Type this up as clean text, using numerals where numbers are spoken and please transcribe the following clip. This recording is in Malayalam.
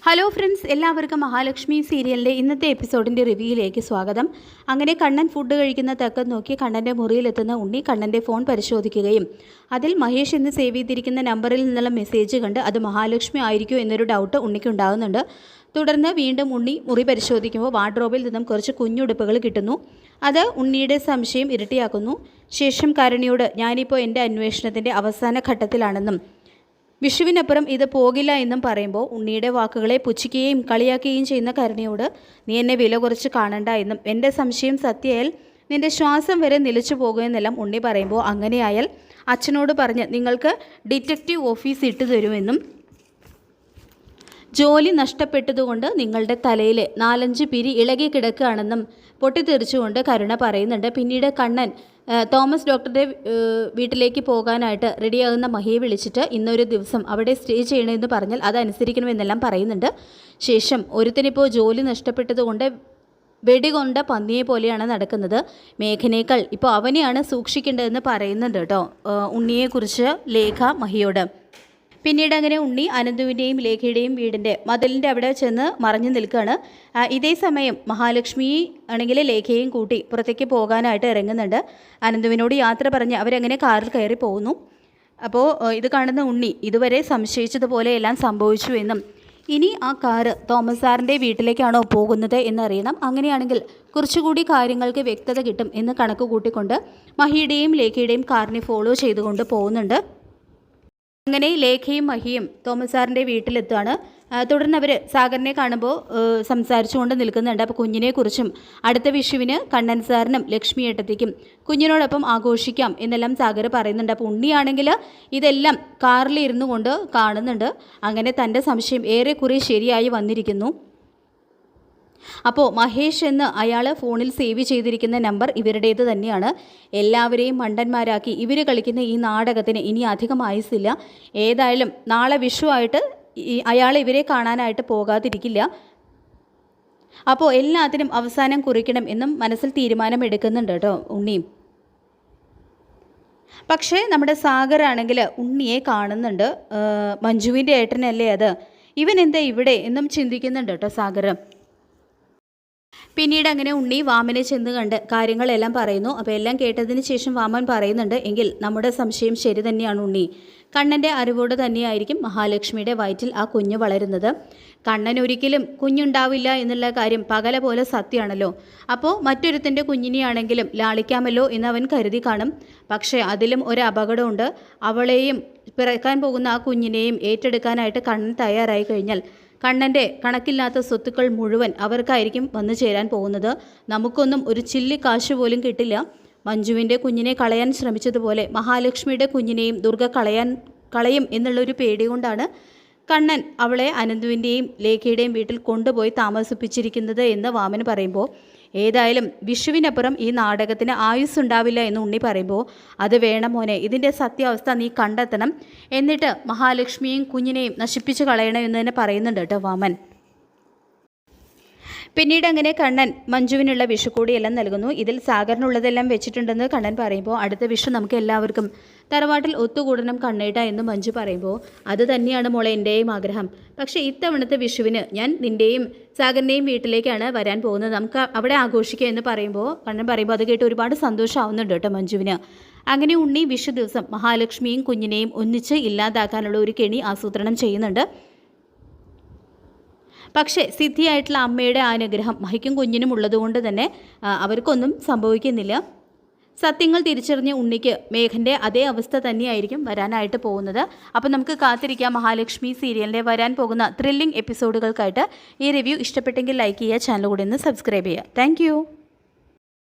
ഹലോ ഫ്രണ്ട്സ്, എല്ലാവർക്കും മഹാലക്ഷ്മി സീരിയലിൻ്റെ ഇന്നത്തെ എപ്പിസോഡിൻ്റെ റിവ്യൂയിലേക്ക് സ്വാഗതം. അങ്ങനെ കണ്ണൻ ഫുഡ് കഴിക്കുന്ന തക്കം നോക്കി കണ്ണൻ്റെ മുറിയിലെത്തുന്ന ഉണ്ണി കണ്ണൻ്റെ ഫോൺ പരിശോധിക്കുകയും അതിൽ മഹേഷ് എന്ന് സേവ് ചെയ്തിരിക്കുന്ന നമ്പറിൽ നിന്നുള്ള മെസ്സേജ് കണ്ട് അത് മഹാലക്ഷ്മി ആയിരിക്കും എന്നൊരു ഡൗട്ട് ഉണ്ണിക്ക് ഉണ്ടാകുന്നുണ്ട്. തുടർന്ന് വീണ്ടും ഉണ്ണി മുറി പരിശോധിക്കുമ്പോൾ വാർഡ്രോബിൽ നിന്നും കുറച്ച് കുഞ്ഞുടുപ്പുകൾ കിട്ടുന്നു. അത് ഉണ്ണിയുടെ സംശയം ഇരട്ടിയാക്കുന്നു. ശേഷം കരുണിയോട് ഞാനിപ്പോൾ എൻ്റെ അന്വേഷണത്തിൻ്റെ അവസാന ഘട്ടത്തിലാണെന്നും വിഷുവിനപ്പുറം ഇത് പോകില്ല എന്നും പറയുമ്പോൾ ഉണ്ണിയുടെ വാക്കുകളെ പുച്ഛിക്കുകയും കളിയാക്കുകയും ചെയ്യുന്ന കരുണയോട് നീ എന്നെ വില കുറച്ച് കാണണ്ട എന്നും എൻ്റെ സംശയം സത്യമായാൽ നിൻ്റെ ശ്വാസം വരെ നിലച്ചു പോകുമെന്നെല്ലാം ഉണ്ണി പറയുമ്പോൾ അങ്ങനെയായാൽ അച്ഛനോട് പറഞ്ഞ് നിങ്ങൾക്ക് ഡിറ്റക്റ്റീവ് ഓഫീസ് ഇട്ടു തരുമെന്നും ജോലി നഷ്ടപ്പെട്ടതുകൊണ്ട് നിങ്ങളുടെ തലയിൽ 4-5 പിരി ഇളകി കിടക്കുകയാണെന്നും പൊട്ടിത്തെറിച്ചുകൊണ്ട് കരുണ പറയുന്നുണ്ട്. പിന്നീട് കണ്ണൻ തോമസ് ഡോക്ടറുടെ വീട്ടിലേക്ക് പോകാനായിട്ട് റെഡിയാകുന്ന മഹിയെ വിളിച്ചിട്ട് ഇന്നൊരു ദിവസം അവിടെ സ്റ്റേ ചെയ്യണമെന്ന് പറഞ്ഞാൽ അതനുസരിക്കണമെന്നെല്ലാം പറയുന്നുണ്ട്. ശേഷം ഒരുത്തനിപ്പോൾ ജോലി നഷ്ടപ്പെട്ടതുകൊണ്ട് വെടികൊണ്ട പന്നിയെ പോലെയാണ് നടക്കുന്നത്. മേഘനേക്കാൾ ഇപ്പോൾ അവനെയാണ് സൂക്ഷിക്കേണ്ടതെന്ന് പറയുന്നുണ്ട് കേട്ടോ ഉണ്ണിയെക്കുറിച്ച് ലേഖ മഹിയോട്. പിന്നീട് അങ്ങനെ ഉണ്ണി അനന്തുവിൻ്റെയും ലേഖയുടെയും വീടിൻ്റെ മതിലിൻ്റെ അവിടെ ചെന്ന് മറഞ്ഞു നിൽക്കുകയാണ്. ഇതേ സമയം മഹാലക്ഷ്മി ആണെങ്കിൽ ലേഖയെയും കൂട്ടി പുറത്തേക്ക് പോകാനായിട്ട് ഇറങ്ങുന്നുണ്ട്. അനന്തുവിനോട് യാത്ര പറഞ്ഞ് അവരങ്ങനെ കാറിൽ കയറി പോകുന്നു. അപ്പോൾ ഇത് കാണുന്ന ഉണ്ണി ഇതുവരെ സംശയിച്ചതുപോലെ എല്ലാം സംഭവിച്ചു എന്നും ഇനി ആ കാറ് തോമസ് സാറിൻ്റെ വീട്ടിലേക്കാണോ പോകുന്നത് എന്നറിയണം, അങ്ങനെയാണെങ്കിൽ കുറച്ചുകൂടി കാര്യങ്ങൾക്ക് വ്യക്തത കിട്ടും എന്ന് കണക്ക് കൂട്ടിക്കൊണ്ട് മഹിയുടെയും ലേഖയുടെയും കാറിനെ ഫോളോ ചെയ്തുകൊണ്ട് പോകുന്നുണ്ട്. അങ്ങനെ ലേഖയും മഹിയും തോമസ് സാറിൻ്റെ വീട്ടിലെത്തുകയാണ്. തുടർന്ന് അവർ സാഗറിനെ കാണുമ്പോൾ സംസാരിച്ചുകൊണ്ട് നിൽക്കുന്നുണ്ട്. അപ്പോൾ കുഞ്ഞിനെക്കുറിച്ചും അടുത്ത വിഷുവിന് കണ്ണൻ സാറിനും ലക്ഷ്മി ഏട്ടത്തേക്കും കുഞ്ഞിനോടൊപ്പം ആഘോഷിക്കാം എന്നെല്ലാം സാഗർ പറയുന്നുണ്ട്. അപ്പോൾ ഉണ്ണിയാണെങ്കിൽ ഇതെല്ലാം കാറിൽ ഇരുന്നു കൊണ്ട് കാണുന്നുണ്ട്. അങ്ങനെ തൻ്റെ സംശയം ഏറെക്കുറെ ശരിയായി വന്നിരിക്കുന്നു. അപ്പോൾ മഹേഷ് എന്ന് അയാൾ ഫോണിൽ സേവ് ചെയ്തിരിക്കുന്ന നമ്പർ ഇവരുടേത് തന്നെയാണ്. എല്ലാവരെയും മണ്ടന്മാരാക്കി ഇവർ കളിക്കുന്ന ഈ നാടകത്തിന് ഇനി അധികം ആയുസില്ല. ഏതായാലും നാളെ വിഷു ആയിട്ട് അയാൾ ഇവരെ കാണാനായിട്ട് പോകാതിരിക്കില്ല. അപ്പോൾ എല്ലാത്തിനും അവസാനം കുറിക്കണം എന്നും മനസ്സിൽ തീരുമാനമെടുക്കുന്നുണ്ട് കേട്ടോ ഉണ്ണിയും. പക്ഷേ നമ്മുടെ സാഗറാണെങ്കിൽ ഉണ്ണിയെ കാണുന്നുണ്ട്. മഞ്ജുവിൻ്റെ ഏട്ടനല്ലേ അത്, ഇവൻ എന്താ ഇവിടെ എന്നും ചിന്തിക്കുന്നുണ്ട് കേട്ടോ സാഗർ. പിന്നീട് അങ്ങനെ ഉണ്ണി വാമനെ ചെന്ന് കണ്ട് കാര്യങ്ങളെല്ലാം പറയുന്നു. അപ്പോൾ എല്ലാം കേട്ടതിന് ശേഷം വാമൻ പറയുന്നുണ്ട്, എങ്കിൽ നമ്മുടെ സംശയം ശരി തന്നെയാണ് ഉണ്ണി. കണ്ണൻ്റെ അറിവോട് തന്നെയായിരിക്കും മഹാലക്ഷ്മിയുടെ വയറ്റിൽ ആ കുഞ്ഞ് വളരുന്നത്. കണ്ണൻ ഒരിക്കലും കുഞ്ഞുണ്ടാവില്ല എന്നുള്ള കാര്യം പകല പോലെ സത്യമാണല്ലോ. അപ്പോൾ മറ്റൊരുത്തൻ്റെ കുഞ്ഞിനെയാണെങ്കിലും ലാളിക്കാമല്ലോ എന്ന് അവൻ കരുതി കാണും. പക്ഷേ അതിലും ഒരു അപകടമുണ്ട്. അവളെയും പിറക്കാൻ പോകുന്ന ആ കുഞ്ഞിനെയും ഏറ്റെടുക്കാനായിട്ട് കണ്ണൻ തയ്യാറായി കഴിഞ്ഞാൽ കണ്ണൻ്റെ കണക്കില്ലാത്ത സ്വത്തുക്കൾ മുഴുവൻ അവർക്കായിരിക്കും വന്നു ചേരാൻ പോകുന്നത്. നമുക്കൊന്നും ഒരു ചില്ലി കാശ് പോലും കിട്ടില്ല. മഞ്ജുവിൻ്റെ കുഞ്ഞിനെ കളയാൻ ശ്രമിച്ചതുപോലെ മഹാലക്ഷ്മിയുടെ കുഞ്ഞിനെയും ദുർഗ കളയും എന്നുള്ളൊരു പേടി കൊണ്ടാണ് കണ്ണൻ അവളെ അനന്തുവിൻ്റെയും ലേഖയുടെയും വീട്ടിൽ കൊണ്ടുപോയി താമസിപ്പിച്ചിരിക്കുന്നത് എന്ന് വാമൻ പറയുമ്പോൾ, ഏതായാലും വിഷുവിനപ്പുറം ഈ നാടകത്തിന് ആയുസ്സുണ്ടാവില്ല എന്ന് ഉണ്ണി പറയുമ്പോൾ, അത് വേണം മോനെ, ഇതിൻ്റെ സത്യാവസ്ഥ നീ കണ്ടെത്തണം, എന്നിട്ട് മഹാലക്ഷ്മിയെയും കുഞ്ഞിനെയും നശിപ്പിച്ച് കളയണം എന്ന് തന്നെ പറയുന്നുണ്ട് കേട്ടോ വാമൻ. പിന്നീട് അങ്ങനെ കണ്ണൻ മഞ്ജുവിനുള്ള വിഷുക്കൂടിയെല്ലാം നൽകുന്നു. ഇതിൽ സാഗറിനുള്ളതെല്ലാം വെച്ചിട്ടുണ്ടെന്ന് കണ്ണൻ പറയുമ്പോൾ, അടുത്ത വിഷു നമുക്ക് എല്ലാവർക്കും തറവാട്ടിൽ ഒത്തുകൂടണം കണ്ണേട്ട എന്ന് മഞ്ജു പറയുമ്പോൾ, അത് തന്നെയാണ് മോളെ എൻ്റെയും ആഗ്രഹം. പക്ഷേ ഇത്തവണത്തെ വിഷുവിന് ഞാൻ നിൻ്റെയും സാഗറിൻ്റെയും വീട്ടിലേക്കാണ് വരാൻ പോകുന്നത്, നമുക്ക് അവിടെ ആഘോഷിക്കുക എന്ന് പറയുമ്പോൾ കണ്ണൻ പറയുമ്പോൾ അത് കേട്ട് ഒരുപാട് സന്തോഷമാവുന്നുണ്ട് കേട്ടോ മഞ്ജുവിന്. അങ്ങനെ ഉണ്ണി വിഷു ദിവസം മഹാലക്ഷ്മിയും കുഞ്ഞിനെയും ഒന്നിച്ച് ഇല്ലാതാക്കാനുള്ള ഒരു കെണി ആസൂത്രണം ചെയ്യുന്നുണ്ട്. പക്ഷേ സിദ്ധിയായിട്ടുള്ള അമ്മയുടെ അനുഗ്രഹം മഹിക്കും കുഞ്ഞിനും ഉള്ളതുകൊണ്ട് തന്നെ അവർക്കൊന്നും സംഭവിക്കുന്നില്ല. സത്യങ്ങൾ തിരിച്ചറിഞ്ഞ ഉണ്ണിക്ക് മേഘൻ്റെ അതേ അവസ്ഥ തന്നെയായിരിക്കും വരാനായിട്ട് പോകുന്നത്. അപ്പോൾ നമുക്ക് കാത്തിരിക്കാം മഹാലക്ഷ്മി സീരിയലിൻ്റെ വരാൻ പോകുന്ന ത്രില്ലിംഗ് എപ്പിസോഡുകൾക്കായിട്ട്. ഈ റിവ്യൂ ഇഷ്ടപ്പെട്ടെങ്കിൽ ലൈക്ക് ചെയ്യുക, ചാനൽ കൂടി ഒന്ന് സബ്സ്ക്രൈബ് ചെയ്യുക. താങ്ക്